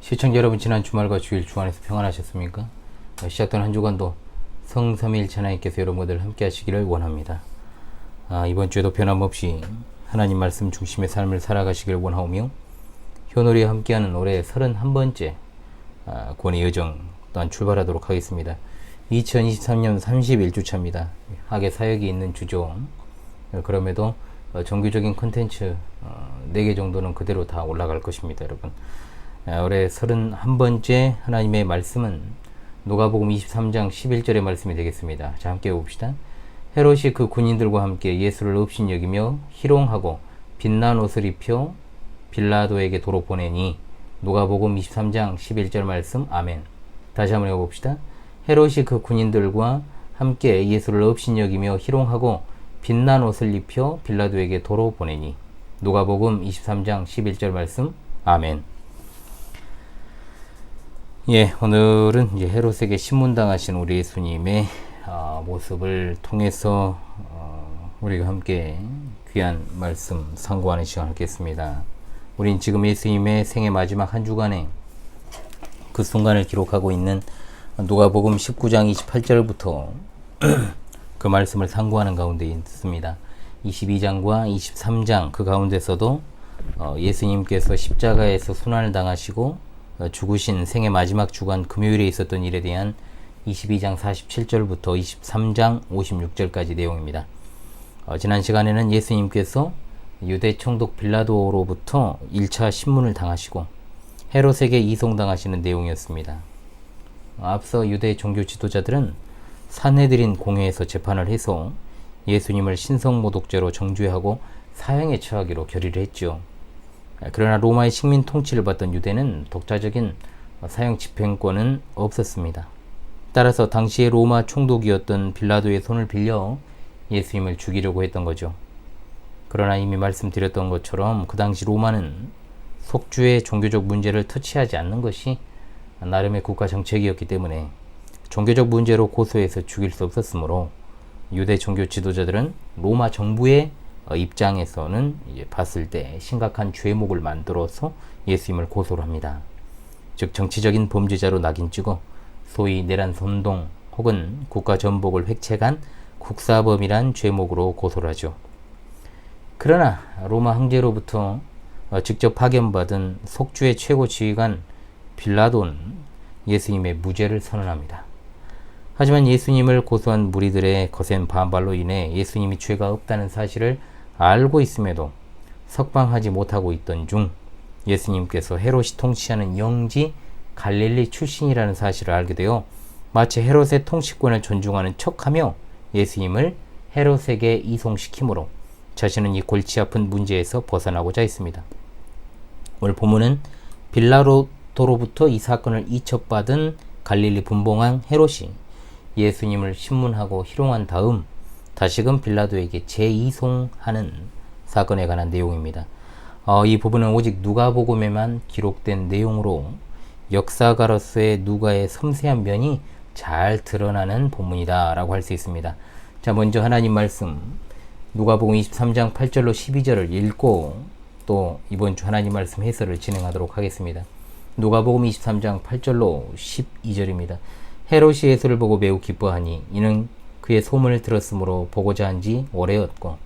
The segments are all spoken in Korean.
시청자 여러분, 지난 주말과 주일 주안에서 평안하셨습니까? 시작된 한 주간도 성삼위일체 하나님께서 여러분들 함께 하시기를 원합니다. 이번 주에도 변함없이 하나님 말씀 중심의 삶을 살아가시기를 원하오며, 효놀이와 함께하는 올해 31번째 권의 여정 또한 출발하도록 하겠습니다. 2023년 31주차입니다. 학예 사역이 있는 주죠. 그럼에도 정규적인 콘텐츠 4개 정도는 그대로 다 올라갈 것입니다. 여러분, 올해 31번째 하나님의 말씀은 누가복음 23장 11절의 말씀이 되겠습니다. 자, 함께 봅시다. 헤롯이 그 군인들과 함께 예수를 업신여기며 희롱하고 빛난 옷을 입혀 빌라도에게 도로 보내니. 누가복음 23장 11절 말씀. 아멘. 다시 한번 해봅시다. 헤롯이 그 군인들과 함께 예수를 업신여기며 희롱하고 빛난 옷을 입혀 빌라도에게 도로 보내니. 누가복음 23장 11절 말씀. 아멘. 예, 오늘은 이제 헤롯에게 신문당하신 우리 예수님의 모습을 통해서 우리가 함께 귀한 말씀 상고하는 시간을 갖겠습니다. 우린 지금 예수님의 생애 마지막 한 주간에 그 순간을 기록하고 있는 누가복음 19장 28절부터 그 말씀을 상고하는 가운데 있습니다. 22장과 23장 그 가운데서도 예수님께서 십자가에서 순환을 당하시고 죽으신 생애 마지막 주간 금요일에 있었던 일에 대한 22장 47절부터 23장 56절까지 내용입니다. 지난 시간에는 예수님께서 유대 총독 빌라도로부터 1차 신문을 당하시고 헤롯에게 이송당하시는 내용이었습니다. 앞서 유대 종교 지도자들은 산헤드린 공회에서 재판을 해서 예수님을 신성모독죄로 정죄하고 사형에 처하기로 결의를 했죠. 그러나 로마의 식민 통치를 받던 유대는 독자적인 사형 집행권은 없었습니다. 따라서 당시의 로마 총독이었던 빌라도의 손을 빌려 예수님을 죽이려고 했던 거죠. 그러나 이미 말씀드렸던 것처럼 그 당시 로마는 속주의 종교적 문제를 터치하지 않는 것이 나름의 국가 정책이었기 때문에 종교적 문제로 고소해서 죽일 수 없었으므로 유대 종교 지도자들은 로마 정부의 입장에서는 이제 봤을 때 심각한 죄목을 만들어서 예수님을 고소를 합니다. 즉, 정치적인 범죄자로 낙인 찍어 소위 내란 선동 혹은 국가 전복을 획책한 국사범이란 죄목으로 고소를 하죠. 그러나 로마 황제로부터 직접 파견받은 속주의 최고 지휘관 빌라도는 예수님의 무죄를 선언합니다. 하지만 예수님을 고소한 무리들의 거센 반발로 인해 예수님이 죄가 없다는 사실을 알고 있음에도 석방하지 못하고 있던 중 예수님께서 헤롯이 통치하는 영지 갈릴리 출신이라는 사실을 알게 되어 마치 헤롯의 통치권을 존중하는 척하며 예수님을 헤롯에게 이송시키므로 자신은 이 골치 아픈 문제에서 벗어나고자 했습니다. 오늘 본문은 빌라도로부터 이 사건을 이첩받은 갈릴리 분봉왕 헤롯이 예수님을 신문하고 희롱한 다음 다시금 빌라도에게 재이송하는 사건에 관한 내용입니다. 이 부분은 오직 누가복음에만 기록된 내용으로 역사가로서의 누가의 섬세한 면이 잘 드러나는 본문이다 라고 할 수 있습니다. 자, 먼저 하나님 말씀 누가복음 23장 8절로 12절을 읽고 또 이번 주 하나님 말씀 해설을 진행하도록 하겠습니다. 누가복음 23장 8절로 12절입니다. 헤롯이 예수를 보고 매우 기뻐하니 이는 그의 소문을 들었으므로 보고자 한지 오래였고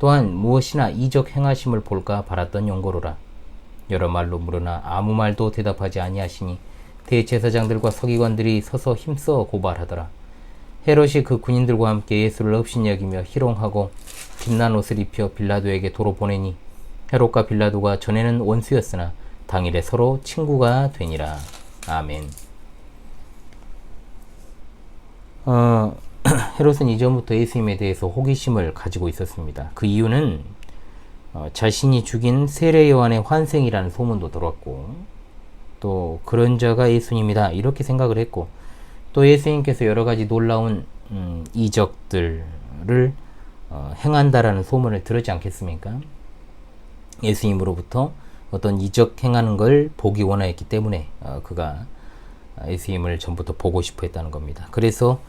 또한 무엇이나 이적 행하심을 볼까 바랐던 용고로라. 여러 말로 물으나 아무 말도 대답하지 아니하시니 대제사장들과 서기관들이 서서 힘써 고발하더라. 헤롯이 그 군인들과 함께 예수를 업신여기며 희롱하고 빛난 옷을 입혀 빌라도에게 도로 보내니 헤롯과 빌라도가 전에는 원수였으나 당일에 서로 친구가 되니라. 아멘. 헤롯은 이전부터 예수님에 대해서 호기심을 가지고 있었습니다. 그 이유는 자신이 죽인 세례 요한의 환생이라는 소문도 들었고 또 그런 자가 예수님이다 이렇게 생각을 했고 또 예수님께서 여러 가지 놀라운 이적들을 행한다라는 소문을 들었지 않겠습니까? 예수님으로부터 어떤 이적 행하는 걸 보기 원하였기 때문에 그가 예수님을 전부터 보고 싶어 했다는 겁니다. 그래서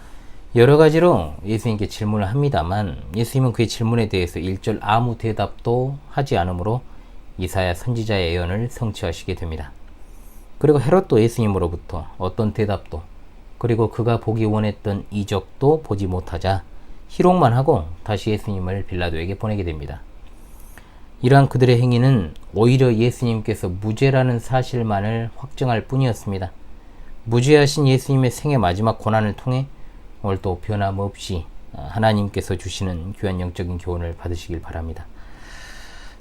여러 가지로 예수님께 질문을 합니다만 예수님은 그의 질문에 대해서 일절 아무 대답도 하지 않으므로 이사야 선지자의 예언을 성취하시게 됩니다. 그리고 헤롯도 예수님으로부터 어떤 대답도, 그리고 그가 보기 원했던 이적도 보지 못하자 희롱만 하고 다시 예수님을 빌라도에게 보내게 됩니다. 이러한 그들의 행위는 오히려 예수님께서 무죄라는 사실만을 확증할 뿐이었습니다. 무죄하신 예수님의 생애 마지막 고난을 통해 오늘도 변함없이 하나님께서 주시는 귀한 영적인 교훈을 받으시길 바랍니다.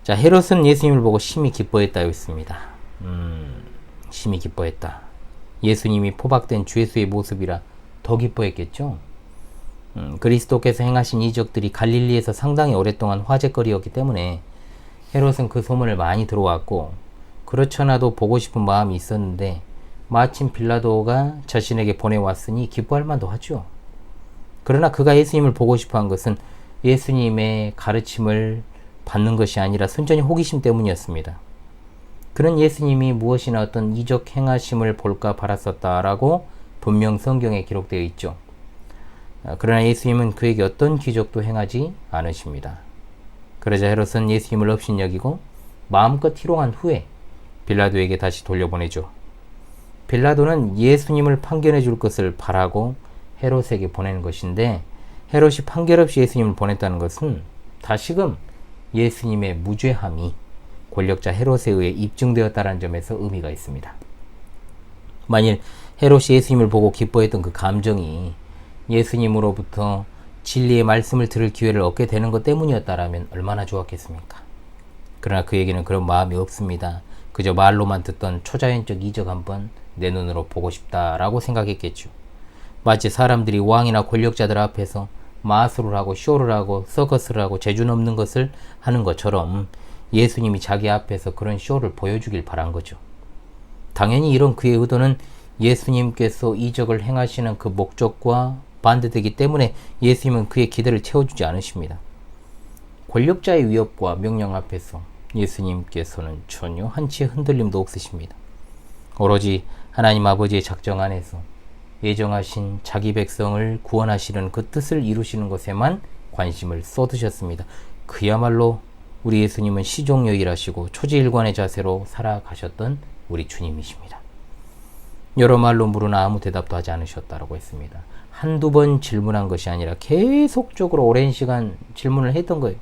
자, 헤롯은 예수님을 보고 심히 기뻐했다고 했습니다. 심히 기뻐했다. 예수님이 포박된 주 예수의 모습이라 더 기뻐했겠죠. 그리스도께서 행하신 이적들이 갈릴리에서 상당히 오랫동안 화제거리였기 때문에 헤롯은 그 소문을 많이 들어왔고, 그렇지 않아도 보고 싶은 마음이 있었는데 마침 빌라도가 자신에게 보내왔으니 기뻐할 만도 하죠. 그러나 그가 예수님을 보고 싶어한 것은 예수님의 가르침을 받는 것이 아니라 순전히 호기심 때문이었습니다. 그는 예수님이 무엇이나 어떤 이적 행하심을 볼까 바랐었다라고 분명 성경에 기록되어 있죠. 그러나 예수님은 그에게 어떤 기적도 행하지 않으십니다. 그러자 헤롯은 예수님을 업신여기고 마음껏 희롱한 후에 빌라도에게 다시 돌려보내죠. 빌라도는 예수님을 판결해 줄 것을 바라고 헤롯에게 보내는 것인데, 헤롯이 판결 없이 예수님을 보냈다는 것은 다시금 예수님의 무죄함이 권력자 헤롯에 의해 입증되었다는 점에서 의미가 있습니다. 만일 헤롯이 예수님을 보고 기뻐했던 그 감정이 예수님으로부터 진리의 말씀을 들을 기회를 얻게 되는 것 때문이었다라면 얼마나 좋았겠습니까? 그러나 그에게는 그런 마음이 없습니다. 그저 말로만 듣던 초자연적 이적 한번 내 눈으로 보고 싶다라고 생각했겠죠. 마치 사람들이 왕이나 권력자들 앞에서 마술을 하고 쇼를 하고 서커스를 하고 재주 넘는 것을 하는 것처럼 예수님이 자기 앞에서 그런 쇼를 보여주길 바란 거죠. 당연히 이런 그의 의도는 예수님께서 이적을 행하시는 그 목적과 반대되기 때문에 예수님은 그의 기대를 채워주지 않으십니다. 권력자의 위협과 명령 앞에서 예수님께서는 전혀 한치의 흔들림도 없으십니다. 오로지 하나님 아버지의 작정 안에서 예정하신 자기 백성을 구원하시는 그 뜻을 이루시는 것에만 관심을 쏟으셨습니다. 그야말로 우리 예수님은 시종여일하시고 초지일관의 자세로 살아가셨던 우리 주님이십니다. 여러 말로 물으나 아무 대답도 하지 않으셨다라고 했습니다. 한두 번 질문한 것이 아니라 계속적으로 오랜 시간 질문을 했던 거예요.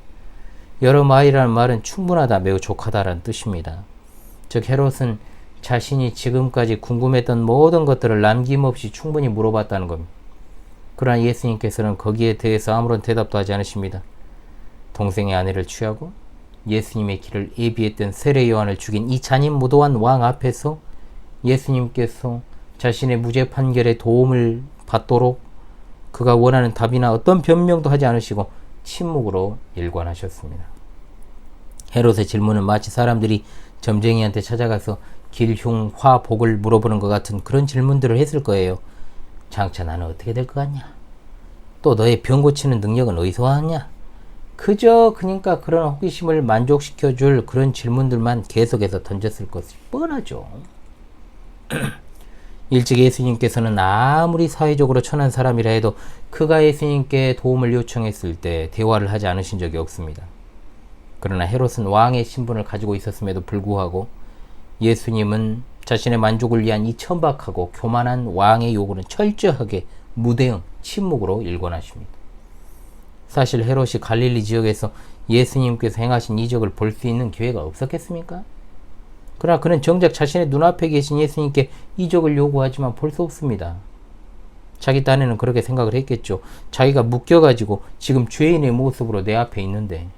여러 말이라는 말은 충분하다, 매우 족하다라는 뜻입니다. 즉 헤롯은 자신이 지금까지 궁금했던 모든 것들을 남김없이 충분히 물어봤다는 겁니다. 그러나 예수님께서는 거기에 대해서 아무런 대답도 하지 않으십니다. 동생의 아내를 취하고 예수님의 길을 예비했던 세례 요한을 죽인 이 잔인무도한 왕 앞에서 예수님께서 자신의 무죄 판결에 도움을 받도록 그가 원하는 답이나 어떤 변명도 하지 않으시고 침묵으로 일관하셨습니다. 헤롯의 질문은 마치 사람들이 점쟁이한테 찾아가서 길, 흉, 화, 복을 물어보는 것 같은 그런 질문들을 했을 거예요. 장차 나는 어떻게 될 것 같냐? 또 너의 병 고치는 능력은 어디서 왔냐? 그저 그러니까 그런 호기심을 만족시켜줄 그런 질문들만 계속해서 던졌을 것이 뻔하죠. 일찍 예수님께서는 아무리 사회적으로 천한 사람이라 해도 그가 예수님께 도움을 요청했을 때 대화를 하지 않으신 적이 없습니다. 그러나 헤롯은 왕의 신분을 가지고 있었음에도 불구하고 예수님은 자신의 만족을 위한 이 천박하고 교만한 왕의 요구는 철저하게 무대응, 침묵으로 일관하십니다. 사실 헤롯이 갈릴리 지역에서 예수님께서 행하신 이적을 볼 수 있는 기회가 없었겠습니까? 그러나 그는 정작 자신의 눈앞에 계신 예수님께 이적을 요구하지만 볼 수 없습니다. 자기 딴에는 그렇게 생각을 했겠죠. 자기가 묶여가지고 지금 죄인의 모습으로 내 앞에 있는데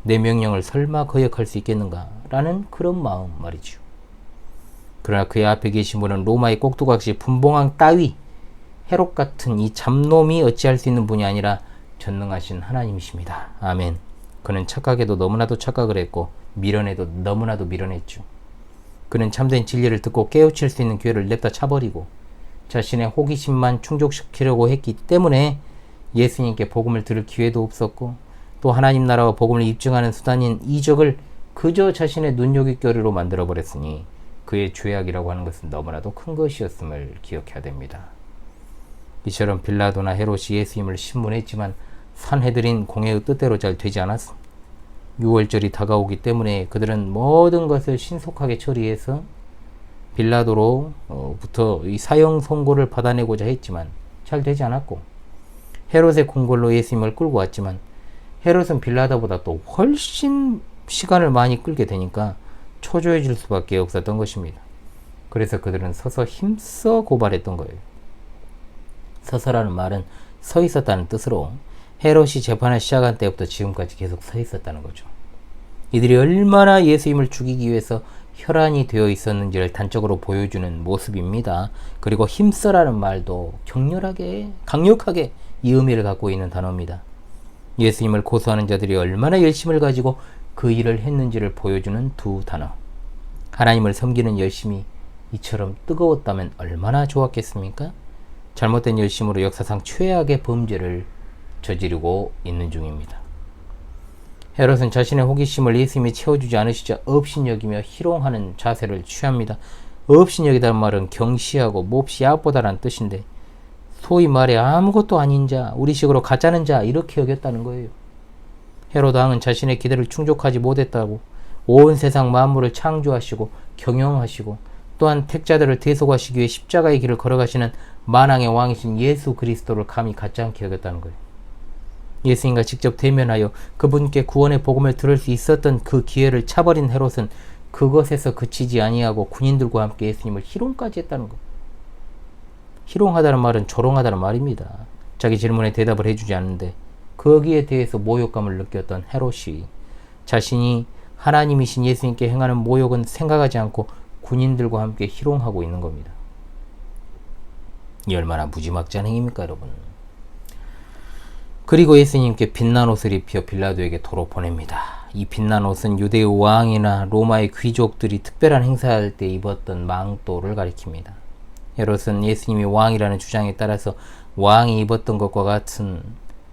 내 명령을 설마 거역할 수 있겠는가? 라는 그런 마음 말이죠. 그러나 그의 앞에 계신 분은 로마의 꼭두각시 분봉왕 따위 헤롯 같은 이 잡놈이 어찌할 수 있는 분이 아니라 전능하신 하나님이십니다. 아멘. 그는 착각해도 너무나도 착각을 했고 미련해도 너무나도 미련했죠. 그는 참된 진리를 듣고 깨우칠 수 있는 기회를 냅다 차버리고 자신의 호기심만 충족시키려고 했기 때문에 예수님께 복음을 들을 기회도 없었고 또 하나님 나라와 복음을 입증하는 수단인 이적을 그저 자신의 눈요깃거리로 만들어버렸으니 그의 죄악이라고 하는 것은 너무나도 큰 것이었음을 기억해야 됩니다. 이처럼 빌라도나 헤롯이 예수님을 신문했지만 산헤드린 공회의 뜻대로 잘 되지 않았습니다. 6월절이 다가오기 때문에 그들은 모든 것을 신속하게 처리해서 빌라도로부터 이 사형 선고를 받아내고자 했지만 잘 되지 않았고, 헤롯의 궁궐로 예수님을 끌고 왔지만 헤롯은 빌라도보다 또 훨씬 시간을 많이 끌게 되니까 초조해질 수밖에 없었던 것입니다. 그래서 그들은 서서 힘써 고발했던 거예요. 서서라는 말은 서 있었다는 뜻으로 헤롯이 재판을 시작한 때부터 지금까지 계속 서 있었다는 거죠. 이들이 얼마나 예수님을 죽이기 위해서 혈안이 되어 있었는지를 단적으로 보여주는 모습입니다. 그리고 힘써라는 말도 격렬하게, 강력하게 이 의미를 갖고 있는 단어입니다. 예수님을 고소하는 자들이 얼마나 열심을 가지고 그 일을 했는지를 보여주는 두 단어. 하나님을 섬기는 열심이 이처럼 뜨거웠다면 얼마나 좋았겠습니까? 잘못된 열심으로 역사상 최악의 범죄를 저지르고 있는 중입니다. 헤롯은 자신의 호기심을 예수님이 채워주지 않으시자 업신여기며 희롱하는 자세를 취합니다. 업신여기다는 말은 경시하고 몹시 얕보다라는 뜻인데, 소위 말해 아무것도 아닌 자, 우리식으로 가짜는 자, 이렇게 여겼다는 거예요. 헤롯 왕은 자신의 기대를 충족하지 못했다고 온 세상 만물을 창조하시고 경영하시고 또한 택자들을 대속하시기 위해 십자가의 길을 걸어가시는 만왕의 왕이신 예수 그리스도를 감히 가짜않게 여겼다는 거예요. 예수님과 직접 대면하여 그분께 구원의 복음을 들을 수 있었던 그 기회를 차버린 헤롯은 그것에서 그치지 아니하고 군인들과 함께 예수님을 희롱까지 했다는 것. 희롱하다는 말은 조롱하다는 말입니다. 자기 질문에 대답을 해주지 않는데 거기에 대해서 모욕감을 느꼈던 헤롯이 자신이 하나님이신 예수님께 행하는 모욕은 생각하지 않고 군인들과 함께 희롱하고 있는 겁니다. 이 얼마나 무지막지한 행위입니까, 여러분? 그리고 예수님께 빛난 옷을 입혀 빌라도에게 도로 보냅니다. 이 빛난 옷은 유대의 왕이나 로마의 귀족들이 특별한 행사할 때 입었던 망토를 가리킵니다. 헤롯은 예수님이 왕이라는 주장에 따라서 왕이 입었던 것과 같은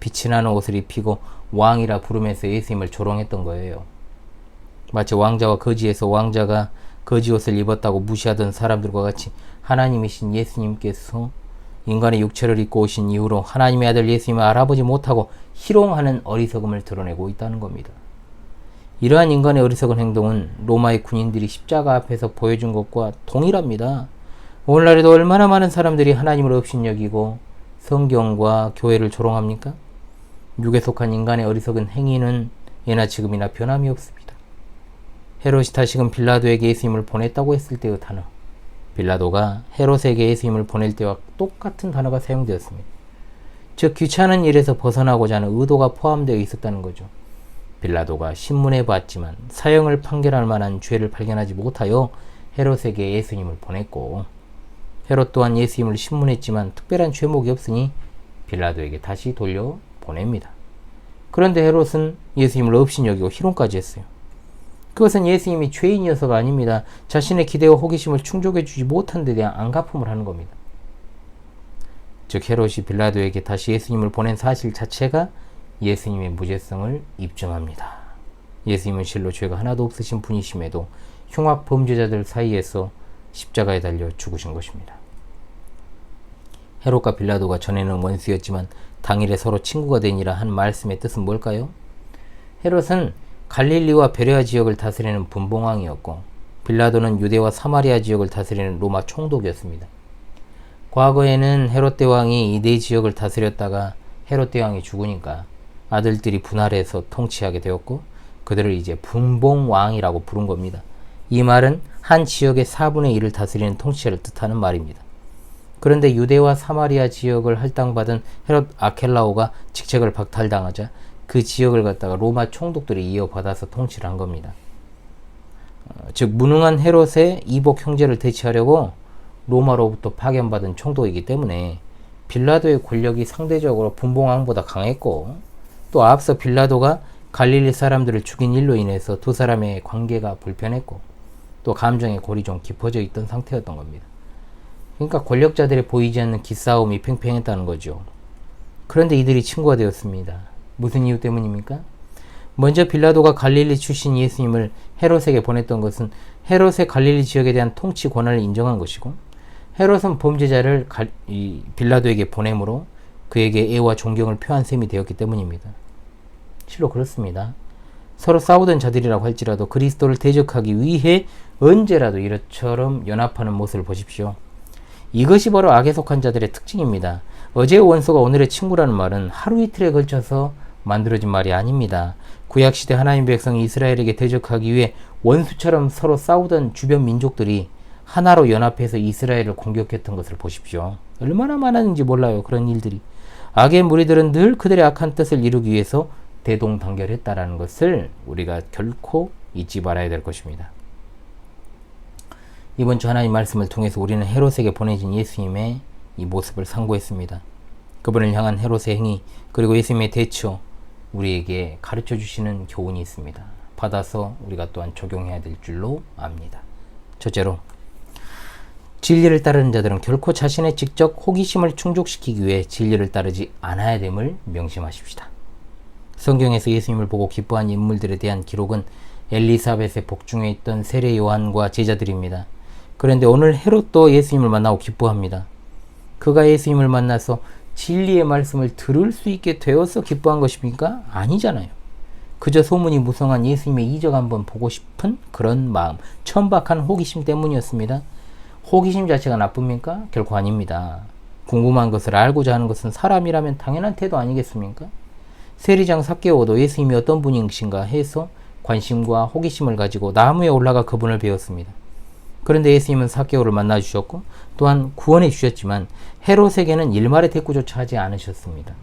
빛이 나는 옷을 입히고 왕이라 부르면서 예수님을 조롱했던 거예요. 마치 왕자와 거지에서 왕자가 거지 옷을 입었다고 무시하던 사람들과 같이 하나님이신 예수님께서 인간의 육체를 입고 오신 이후로 하나님의 아들 예수님을 알아보지 못하고 희롱하는 어리석음을 드러내고 있다는 겁니다. 이러한 인간의 어리석은 행동은 로마의 군인들이 십자가 앞에서 보여준 것과 동일합니다. 오늘날에도 얼마나 많은 사람들이 하나님을 업신여기고 성경과 교회를 조롱합니까? 육에 속한 인간의 어리석은 행위는 예나 지금이나 변함이 없습니다. 헤롯이 다시금 빌라도에게 예수님을 보냈다고 했을 때의 단어, 빌라도가 헤롯에게 예수님을 보낼 때와 똑같은 단어가 사용되었습니다. 즉 귀찮은 일에서 벗어나고자 하는 의도가 포함되어 있었다는 거죠. 빌라도가 신문에 봤지만 사형을 판결할 만한 죄를 발견하지 못하여 헤롯에게 예수님을 보냈고, 헤롯 또한 예수님을 신문했지만 특별한 죄목이 없으니 빌라도에게 다시 돌려보냅니다. 그런데 헤롯은 예수님을 업신여기고 희롱까지 했어요. 그것은 예수님이 죄인이어서가 아닙니다. 자신의 기대와 호기심을 충족해주지 못한 데 대한 안갚음을 하는 겁니다. 즉 헤롯이 빌라도에게 다시 예수님을 보낸 사실 자체가 예수님의 무죄성을 입증합니다. 예수님은 실로 죄가 하나도 없으신 분이심에도 흉악 범죄자들 사이에서 십자가에 달려 죽으신 것입니다. 헤롯과 빌라도가 전에는 원수였지만 당일에 서로 친구가 되니라 한 말씀의 뜻은 뭘까요? 헤롯은 갈릴리와 베레아 지역을 다스리는 분봉왕이었고, 빌라도는 유대와 사마리아 지역을 다스리는 로마 총독이었습니다. 과거에는 헤롯 대왕이 이 네 지역을 다스렸다가 헤롯 대왕이 죽으니까 아들들이 분할해서 통치하게 되었고, 그들을 이제 분봉왕이라고 부른 겁니다. 이 말은 한 지역의 4분의 1을 다스리는 통치자를 뜻하는 말입니다. 그런데 유대와 사마리아 지역을 할당받은 헤롯 아켈라오가 직책을 박탈당하자 그 지역을 갖다가 로마 총독들이 이어받아서 통치를 한 겁니다. 즉 무능한 헤롯의 이복 형제를 대치하려고 로마로부터 파견받은 총독이기 때문에 빌라도의 권력이 상대적으로 분봉왕보다 강했고, 또 앞서 빌라도가 갈릴리 사람들을 죽인 일로 인해서 두 사람의 관계가 불편했고, 또 감정의 골이 좀 깊어져 있던 상태였던 겁니다. 그러니까 권력자들의 보이지 않는 기싸움이 팽팽했다는 거죠. 그런데 이들이 친구가 되었습니다. 무슨 이유 때문입니까? 먼저 빌라도가 갈릴리 출신 예수님을 헤롯에게 보냈던 것은 헤롯의 갈릴리 지역에 대한 통치 권한을 인정한 것이고, 헤롯은 범죄자를 빌라도에게 보내므로 그에게 애와 존경을 표한 셈이 되었기 때문입니다. 실로 그렇습니다. 서로 싸우던 자들이라고 할지라도 그리스도를 대적하기 위해 언제라도 이처럼 연합하는 모습을 보십시오. 이것이 바로 악에 속한 자들의 특징입니다. 어제의 원수가 오늘의 친구라는 말은 하루 이틀에 걸쳐서 만들어진 말이 아닙니다. 구약시대 하나님 백성이 이스라엘에게 대적하기 위해 원수처럼 서로 싸우던 주변 민족들이 하나로 연합해서 이스라엘을 공격했던 것을 보십시오. 얼마나 많았는지 몰라요. 그런 일들이. 악의 무리들은 늘 그들의 악한 뜻을 이루기 위해서 대동단결했다라는 것을 우리가 결코 잊지 말아야 될 것입니다. 이번 주 하나님 말씀을 통해서 우리는 헤롯에게 보내진 예수님의 이 모습을 상고했습니다. 그분을 향한 헤롯의 행위 그리고 예수님의 대처 우리에게 가르쳐 주시는 교훈이 있습니다. 받아서 우리가 또한 적용해야 될 줄로 압니다. 첫째로 진리를 따르는 자들은 결코 자신의 직접 호기심을 충족시키기 위해 진리를 따르지 않아야 됨을 명심하십시다. 성경에서 예수님을 보고 기뻐한 인물들에 대한 기록은 엘리사벳의 복중에 있던 세례 요한과 제자들입니다. 그런데 오늘 헤롯도 예수님을 만나고 기뻐합니다. 그가 예수님을 만나서 진리의 말씀을 들을 수 있게 되어서 기뻐한 것입니까? 아니잖아요. 그저 소문이 무성한 예수님의 이적 한번 보고 싶은 그런 마음, 천박한 호기심 때문이었습니다. 호기심 자체가 나쁩니까? 결코 아닙니다. 궁금한 것을 알고자 하는 것은 사람이라면 당연한 태도 아니겠습니까? 세리장 삭개오도 예수님이 어떤 분이신가 해서 관심과 호기심을 가지고 나무에 올라가 그분을 배웠습니다. 그런데 예수님은 삭개오를 만나주셨고 또한 구원해 주셨지만 헤롯에게는 일말의 대꾸조차 하지 않으셨습니다.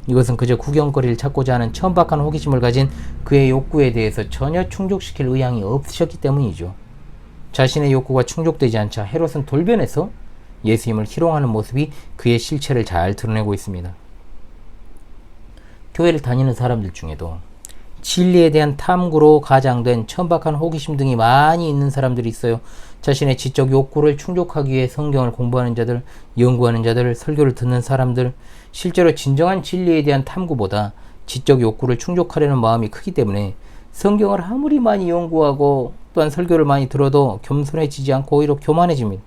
이것은 그저 구경거리를 찾고자 하는 천박한 호기심을 가진 그의 욕구에 대해서 전혀 충족시킬 의향이 없으셨기 때문이죠. 자신의 욕구가 충족되지 않자 헤롯은 돌변해서 예수님을 희롱하는 모습이 그의 실체를 잘 드러내고 있습니다. 교회를 다니는 사람들 중에도 진리에 대한 탐구로 가장된 천박한 호기심 등이 많이 있는 사람들이 있어요. 자신의 지적 욕구를 충족하기 위해 성경을 공부하는 자들, 연구하는 자들, 설교를 듣는 사람들, 실제로 진정한 진리에 대한 탐구보다 지적 욕구를 충족하려는 마음이 크기 때문에 성경을 아무리 많이 연구하고 또한 설교를 많이 들어도 겸손해지지 않고 오히려 교만해집니다.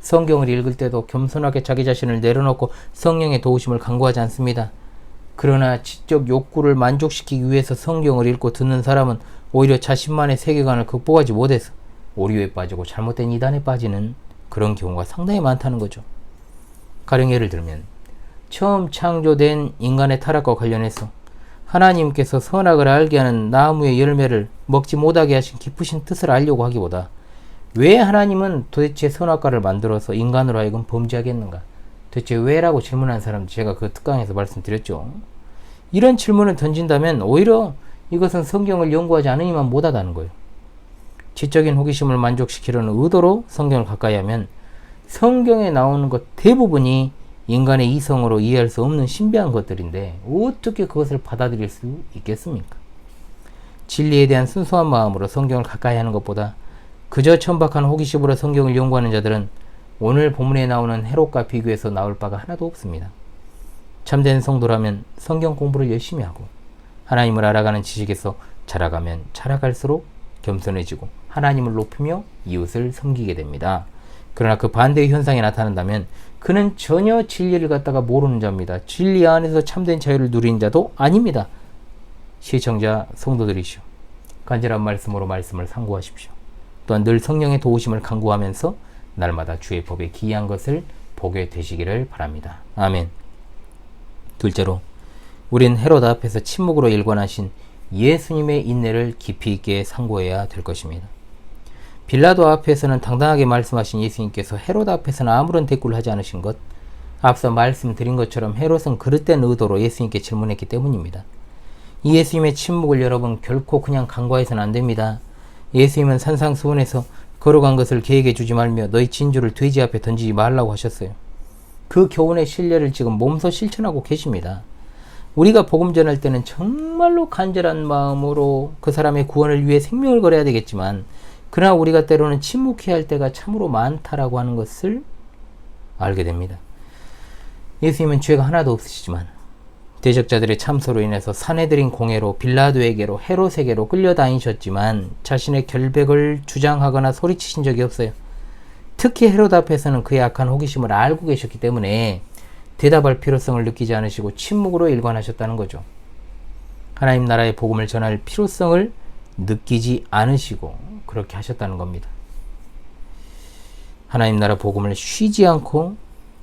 성경을 읽을 때도 겸손하게 자기 자신을 내려놓고 성령의 도우심을 간구하지 않습니다. 그러나 지적 욕구를 만족시키기 위해서 성경을 읽고 듣는 사람은 오히려 자신만의 세계관을 극복하지 못해서 오류에 빠지고 잘못된 이단에 빠지는 그런 경우가 상당히 많다는 거죠. 가령 예를 들면 처음 창조된 인간의 타락과 관련해서 하나님께서 선악을 알게 하는 나무의 열매를 먹지 못하게 하신 깊으신 뜻을 알려고 하기보다 왜 하나님은 도대체 선악과를 만들어서 인간으로 하여금 범죄하게 했는가? 대체 왜라고 질문한 사람 제가 그 특강에서 말씀드렸죠. 이런 질문을 던진다면 오히려 이것은 성경을 연구하지 않으니만 못하다는 거예요. 지적인 호기심을 만족시키려는 의도로 성경을 가까이 하면 성경에 나오는 것 대부분이 인간의 이성으로 이해할 수 없는 신비한 것들인데 어떻게 그것을 받아들일 수 있겠습니까? 진리에 대한 순수한 마음으로 성경을 가까이 하는 것보다 그저 천박한 호기심으로 성경을 연구하는 자들은 오늘 본문에 나오는 헤롯과 비교해서 나올 바가 하나도 없습니다. 참된 성도라면 성경 공부를 열심히 하고 하나님을 알아가는 지식에서 자라가면 자라갈수록 겸손해지고 하나님을 높이며 이웃을 섬기게 됩니다. 그러나 그 반대의 현상이 나타난다면 그는 전혀 진리를 갖다가 모르는 자입니다. 진리 안에서 참된 자유를 누리는 자도 아닙니다. 시청자 성도들이시오. 간절한 말씀으로 말씀을 상고하십시오. 또한 늘 성령의 도우심을 간구하면서 날마다 주의 법에 기이한 것을 보게 되시기를 바랍니다. 아멘. 둘째로 우린 헤롯 앞에서 침묵으로 일관하신 예수님의 인내를 깊이 있게 상고해야 될 것입니다. 빌라도 앞에서는 당당하게 말씀하신 예수님께서 헤롯 앞에서는 아무런 대꾸를 하지 않으신 것, 앞서 말씀드린 것처럼 헤롯은 그릇된 의도로 예수님께 질문했기 때문입니다. 이 예수님의 침묵을 여러분 결코 그냥 간과해서는 안 됩니다. 예수님은 산상수훈에서 걸어간 것을 개에게 주지 말며 너희 진주를 돼지 앞에 던지지 말라고 하셨어요. 그 교훈의 신뢰를 지금 몸소 실천하고 계십니다. 우리가 복음 전할 때는 정말로 간절한 마음으로 그 사람의 구원을 위해 생명을 걸어야 되겠지만 그러나 우리가 때로는 침묵해야 할 때가 참으로 많다라고 하는 것을 알게 됩니다. 예수님은 죄가 하나도 없으시지만 대적자들의 참소로 인해서 사내들인 공회로 빌라도에게로 헤롯에게로 끌려다니셨지만 자신의 결백을 주장하거나 소리치신 적이 없어요. 특히 헤롯 앞에서는 그의 악한 호기심을 알고 계셨기 때문에 대답할 필요성을 느끼지 않으시고 침묵으로 일관하셨다는 거죠. 하나님 나라의 복음을 전할 필요성을 느끼지 않으시고 그렇게 하셨다는 겁니다. 하나님 나라 복음을 쉬지 않고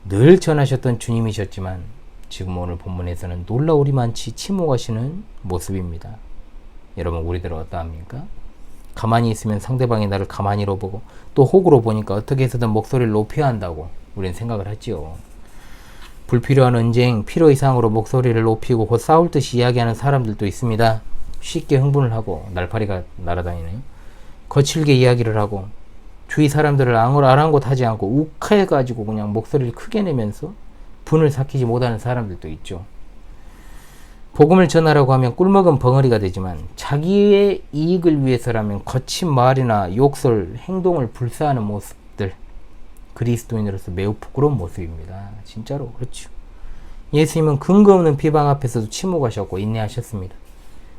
늘 전하셨던 주님이셨지만 지금 오늘 본문에서는 놀라우리만치 침묵하시는 모습입니다. 여러분, 우리들은 어떠합니까? 가만히 있으면 상대방이 나를 가만히로 보고 또 혹으로 보니까 어떻게 해서든 목소리를 높여야 한다고 우리는 생각을 하지요. 불필요한 언쟁, 필요 이상으로 목소리를 높이고 곧 싸울 듯이 이야기하는 사람들도 있습니다. 쉽게 흥분을 하고 날파리가 날아다니네요. 거칠게 이야기를 하고 주위 사람들을 아랑곳하지 않고 욱해가지고 그냥 목소리를 크게 내면서 분을 삭히지 못하는 사람들도 있죠. 복음을 전하라고 하면 꿀먹은 벙어리가 되지만 자기의 이익을 위해서라면 거친 말이나 욕설, 행동을 불사하는 모습들, 그리스도인으로서 매우 부끄러운 모습입니다. 진짜로 그렇죠. 예수님은 근거 없는 비방 앞에서도 침묵하셨고 인내하셨습니다.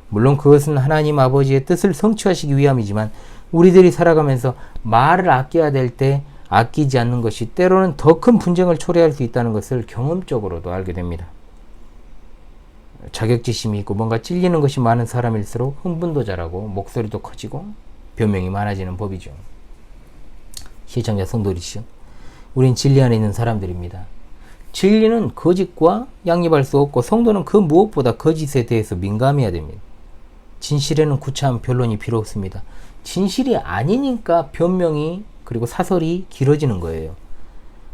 물론 그것은 하나님 아버지의 뜻을 성취하시기 위함이지만 우리들이 살아가면서 말을 아껴야 될 때 아끼지 않는 것이 때로는 더 큰 분쟁을 초래할 수 있다는 것을 경험적으로도 알게 됩니다. 자격지심이 있고 뭔가 찔리는 것이 많은 사람일수록 흥분도 잘하고 목소리도 커지고 변명이 많아지는 법이죠. 시청자 성도리시여, 우린 진리 안에 있는 사람들입니다. 진리는 거짓과 양립할 수 없고 성도는 그 무엇보다 거짓에 대해서 민감해야 됩니다. 진실에는 구차한 변론이 필요 없습니다. 진실이 아니니까 변명이 그리고 사설이 길어지는 거예요.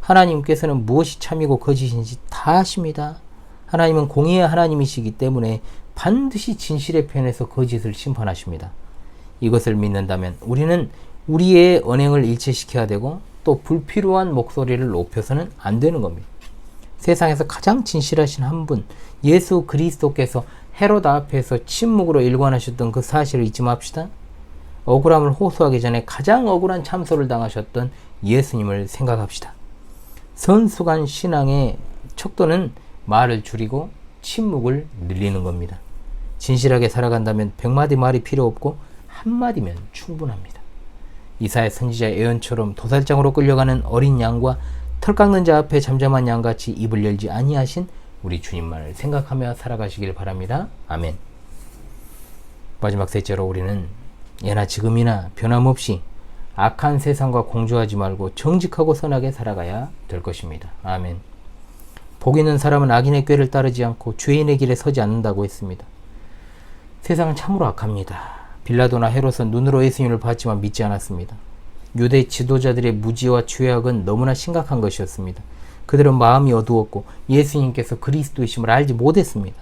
하나님께서는 무엇이 참이고 거짓인지 다 아십니다. 하나님은 공의의 하나님이시기 때문에 반드시 진실의 편에서 거짓을 심판하십니다. 이것을 믿는다면 우리는 우리의 언행을 일체시켜야 되고 또 불필요한 목소리를 높여서는 안 되는 겁니다. 세상에서 가장 진실하신 한 분, 예수 그리스도께서 헤롯 앞에서 침묵으로 일관하셨던 그 사실을 잊지 맙시다. 억울함을 호소하기 전에 가장 억울한 참소를 당하셨던 예수님을 생각합시다. 선수간 신앙의 척도는 말을 줄이고 침묵을 늘리는 겁니다. 진실하게 살아간다면 100마디 말이 필요 없고 한마디면 충분합니다. 이사야 선지자의 예언처럼 도살장으로 끌려가는 어린 양과 털 깎는 자 앞에 잠잠한 양같이 입을 열지 아니하신 우리 주님만을 생각하며 살아가시길 바랍니다. 아멘. 마지막 셋째로 우리는 예나 지금이나 변함없이 악한 세상과 공조하지 말고 정직하고 선하게 살아가야 될 것입니다. 아멘. 복 있는 사람은 악인의 꾀를 따르지 않고 죄인의 길에 서지 않는다고 했습니다. 세상은 참으로 악합니다. 빌라도나 헤롯은 눈으로 예수님을 봤지만 믿지 않았습니다. 유대 지도자들의 무지와 죄악은 너무나 심각한 것이었습니다. 그들은 마음이 어두웠고 예수님께서 그리스도이심을 알지 못했습니다.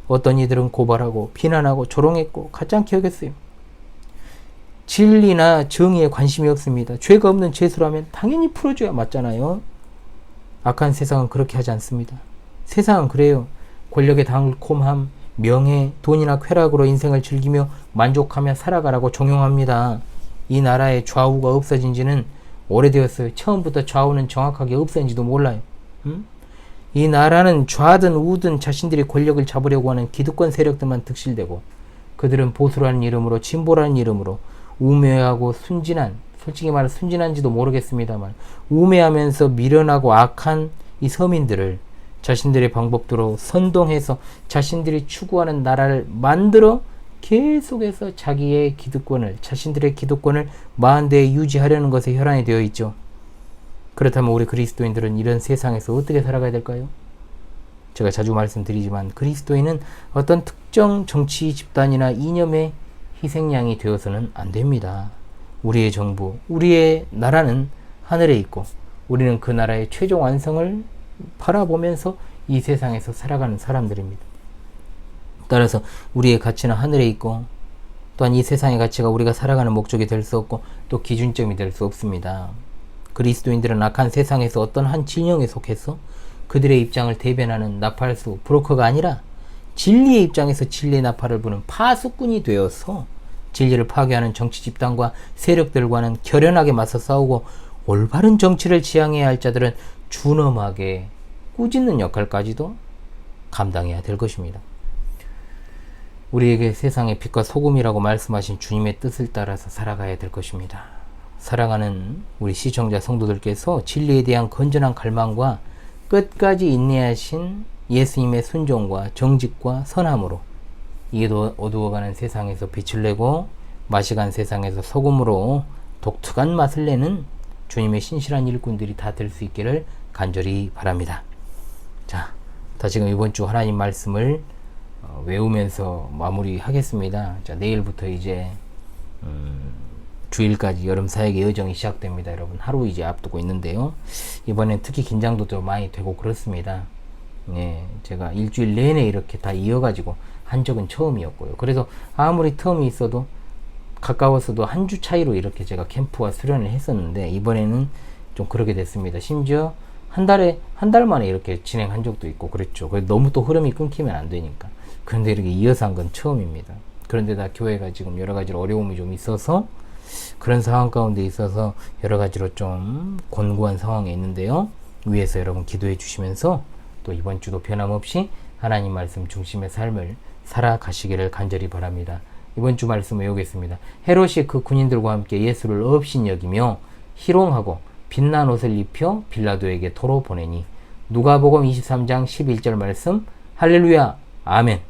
어떤 이들은 고발하고 비난하고 조롱했고 가짜게 여겼어요. 진리나 정의에 관심이 없습니다. 죄가 없는 죄수라면 당연히 풀어줘야 맞잖아요. 악한 세상은 그렇게 하지 않습니다. 세상은 그래요. 권력의 달콤함, 명예, 돈이나 쾌락으로 인생을 즐기며 만족하며 살아가라고 종용합니다. 이 나라의 좌우가 없어진 지는 오래되었어요. 처음부터 좌우는 정확하게 없어진지도 몰라요. 이 나라는 좌든 우든 자신들이 권력을 잡으려고 하는 기득권 세력들만 득실되고 그들은 보수라는 이름으로 진보라는 이름으로 우매하고 순진한, 솔직히 말해 순진한지도 모르겠습니다만 우매하면서 미련하고 악한 이 서민들을 자신들의 방법대로 선동해서 자신들이 추구하는 나라를 만들어 계속해서 자기의 기득권을, 자신들의 기득권을 만대에 유지하려는 것에 혈안이 되어 있죠. 그렇다면 우리 그리스도인들은 이런 세상에서 어떻게 살아가야 될까요? 제가 자주 말씀드리지만 그리스도인은 어떤 특정 정치 집단이나 이념의 희생양이 되어서는 안 됩니다. 우리의 정부, 우리의 나라는 하늘에 있고 우리는 그 나라의 최종 완성을 바라보면서 이 세상에서 살아가는 사람들입니다. 따라서 우리의 가치는 하늘에 있고 또한 이 세상의 가치가 우리가 살아가는 목적이 될 수 없고 또 기준점이 될 수 없습니다. 그리스도인들은 악한 세상에서 어떤 한 진영에 속해서 그들의 입장을 대변하는 나팔수, 브로커가 아니라 진리의 입장에서 진리의 나팔을 부는 파수꾼이 되어서 진리를 파괴하는 정치 집단과 세력들과는 결연하게 맞서 싸우고 올바른 정치를 지향해야 할 자들은 준엄하게 꾸짖는 역할까지도 감당해야 될 것입니다. 우리에게 세상의 빛과 소금이라고 말씀하신 주님의 뜻을 따라서 살아가야 될 것입니다. 사랑하는 우리 시청자 성도들께서 진리에 대한 건전한 갈망과 끝까지 인내하신 예수님의 순종과 정직과 선함으로 이 어두워가는 세상에서 빛을 내고 마시간 세상에서 소금으로 독특한 맛을 내는 주님의 신실한 일꾼들이 다 될 수 있기를 간절히 바랍니다. 자, 다시금 이번 주 하나님 말씀을 외우면서 마무리하겠습니다. 자, 내일부터 이제 주일까지 여름 사역의 여정이 시작됩니다. 여러분, 하루 이제 앞두고 있는데요. 이번엔 특히 긴장도 좀 많이 되고 그렇습니다. 예, 제가 일주일 내내 이렇게 다 이어가지고 한 적은 처음이었고요. 그래서 아무리 텀이 있어도 가까웠어도 한 주 차이로 이렇게 제가 캠프와 수련을 했었는데, 이번에는 좀 그렇게 됐습니다. 심지어 한 달 만에 이렇게 진행한 적도 있고 그랬죠. 너무 또 흐름이 끊기면 안 되니까. 그런데 이렇게 이어서 한 건 처음입니다. 그런데다 교회가 지금 여러 가지로 어려움이 좀 있어서, 그런 상황 가운데 있어서 여러 가지로 좀 곤고한 상황에 있는데요. 위에서 여러분 기도해 주시면서 또 이번 주도 변함없이 하나님 말씀 중심의 삶을 살아가시기를 간절히 바랍니다. 이번 주 말씀 외우겠습니다. 헤롯이 그 군인들과 함께 예수를 업신 여기며 희롱하고 빛난 옷을 입혀 빌라도에게 토로 보내니. 누가복음 23장 11절 말씀. 할렐루야 아멘.